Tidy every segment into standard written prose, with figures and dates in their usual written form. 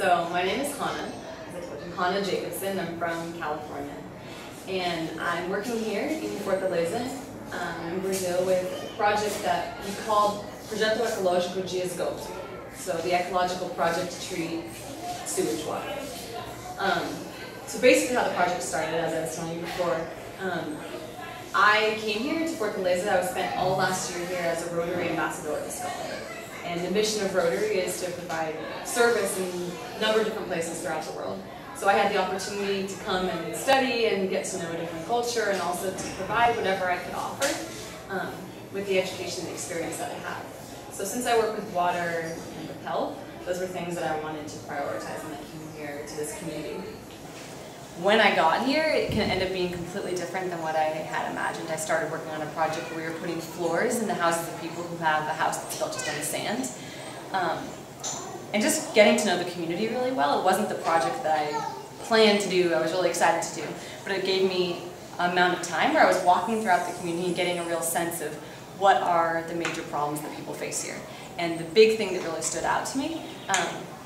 So my name is Hanna, as I told you, Hanna Jacobsen. I'm from California. And I'm working here in Fortaleza, in Brazil, with a project that we called Projeto Ecológico de Esgoto. So the ecological project to treat sewage water. So basically how the project started, as I was telling you before, I came here to Fortaleza. I spent all last year here as a Rotary ambassador this scholar. And the mission of Rotary is to provide service in a number of different places throughout the world. So I had the opportunity to come and study and get to know a different culture, and also to provide whatever I could offer with the education and experience that I have. So since I work with water and with health, those were things that I wanted to prioritize when I came here to this community. When I got here, it can end up being completely different than what I had imagined. I started working on a project where we were putting floors in the houses of people who have a house that's built just on the sand. And just getting to know the community really well. It wasn't the project that I planned to do, I was really excited to do, but it gave me an amount of time where I was walking throughout the community and getting a real sense of what are the major problems that people face here. And the big thing that really stood out to me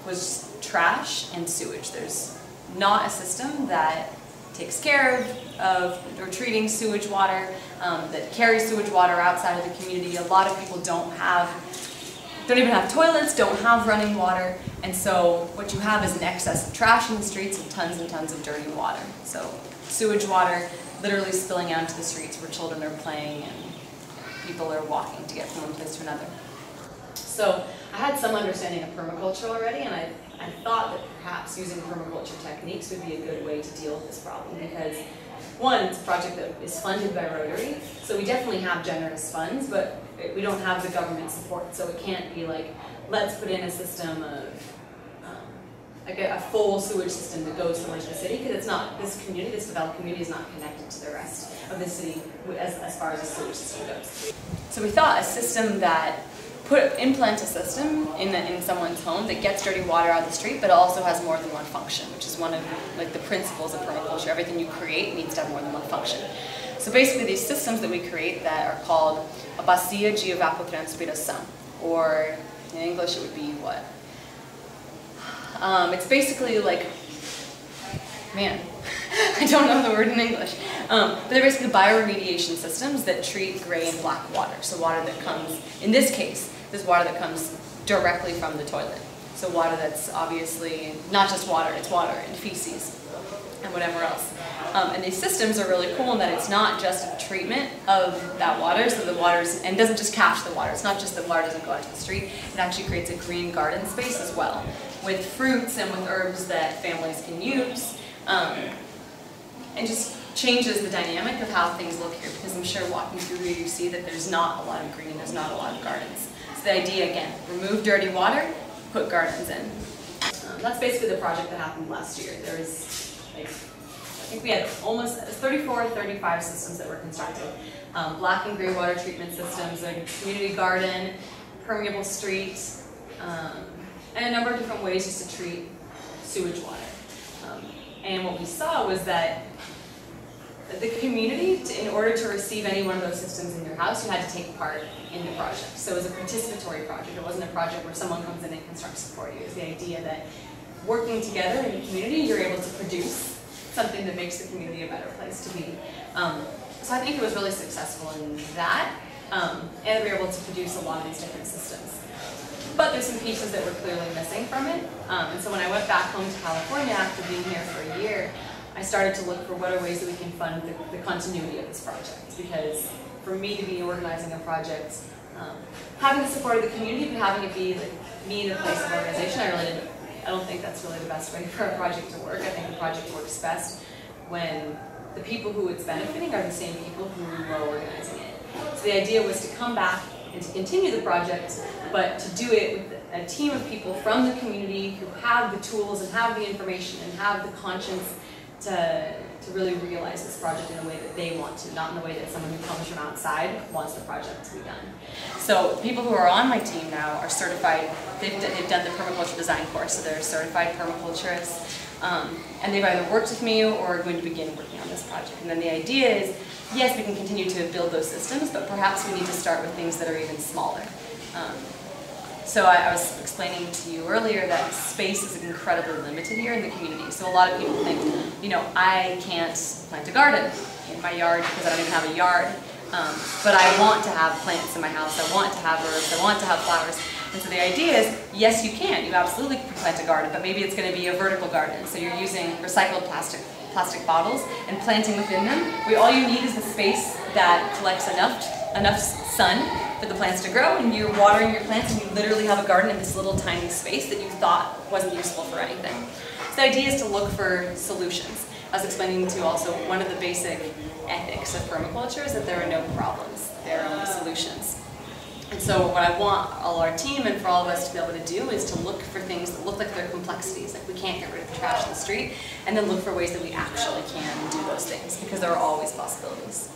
was trash and sewage. There's not a system that takes care of treating sewage water, that carries sewage water outside of the community. A lot of people don't even have toilets, don't have running water, and so what you have is an excess of trash in the streets and tons of dirty water. So sewage water literally spilling out into the streets where children are playing and people are walking to get from one place to another. So I had some understanding of permaculture already, and I thought that perhaps using permaculture techniques would be a good way to deal with this problem, because one, it's a project that is funded by Rotary, so we definitely have generous funds, but we don't have the government support, so it can't be like, let's put in a system of, like a full sewage system that goes towards the city, because it's not, this community, this developed community is not connected to the rest of the city as far as the sewage system goes. So we thought a system that implant a system in someone's home that gets dirty water out of the street, but also has more than one function, which is one of the principles of permaculture. Everything you create needs to have more than one function. So basically these systems that we create that are called a bacia de evapotranspiração, or in English it would be what? It's basically like, man, I don't know the word in English. But they're basically bioremediation systems that treat gray and black water. So water that comes, in this case, this water that comes directly from the toilet. So water that's obviously not just water, it's water and feces and whatever else. And these systems are really cool in that it's not just a treatment of that water, so the water's, and doesn't just catch the water. It's not just that water doesn't go out to the street, it actually creates a green garden space as well, with fruits and with herbs that families can use. And just changes the dynamic of how things look here, because I'm sure walking through here you see that there's not a lot of green, there's not a lot of gardens. So the idea, again, remove dirty water, put gardens in. That's basically the project that happened last year. There was, like, I think we had almost 34 or 35 systems that were constructed. Black and gray water treatment systems, a community garden, permeable streets, and a number of different ways just to treat sewage water. And what we saw was that the community, in order to receive any one of those systems in your house, you had to take part in the project. So it was a participatory project. It wasn't a project where someone comes in and constructs it for you. It was the idea that working together in the community, you're able to produce something that makes the community a better place to be. So I think it was really successful in that, and we were able to produce a lot of these different systems. But there's some pieces that were clearly missing from it. And so when I went back home to California after being here for a year, I started to look for what are ways that we can fund the continuity of this project. Because for me to be organizing a project, having the support of the community, but having it be me in the place of organization, I don't think that's really the best way for a project to work. I think the project works best when the people who it's benefiting are the same people who are organizing it. So the idea was to come back and to continue the project, but to do it with a team of people from the community who have the tools and have the information and have the conscience to really realize this project in a way that they want to, not in the way that someone who comes from outside wants the project to be done. So the people who are on my team now are certified, they've done the permaculture design course, so they're certified permaculturists, and they've either worked with me or are going to begin working on this project. And then the idea is, yes, we can continue to build those systems, but perhaps we need to start with things that are even smaller. So I was explaining to you earlier that space is incredibly limited here in the community. So a lot of people think, you know, I can't plant a garden in my yard because I don't even have a yard. But I want to have plants in my house, I want to have herbs, I want to have flowers. And so the idea is, yes you can, you absolutely can plant a garden, but maybe it's going to be a vertical garden. So you're using recycled plastic bottles and planting within them. All you need is the space that collects enough sun for the plants to grow, and you're watering your plants and you literally have a garden in this little tiny space that you thought wasn't useful for anything. So the idea is to look for solutions. I was explaining to you also one of the basic ethics of permaculture is that there are no problems, there are only solutions. And so what I want all our team and for all of us to be able to do is to look for things that look like they're complexities, like we can't get rid of the trash in the street, and then look for ways that we actually can do those things, because there are always possibilities.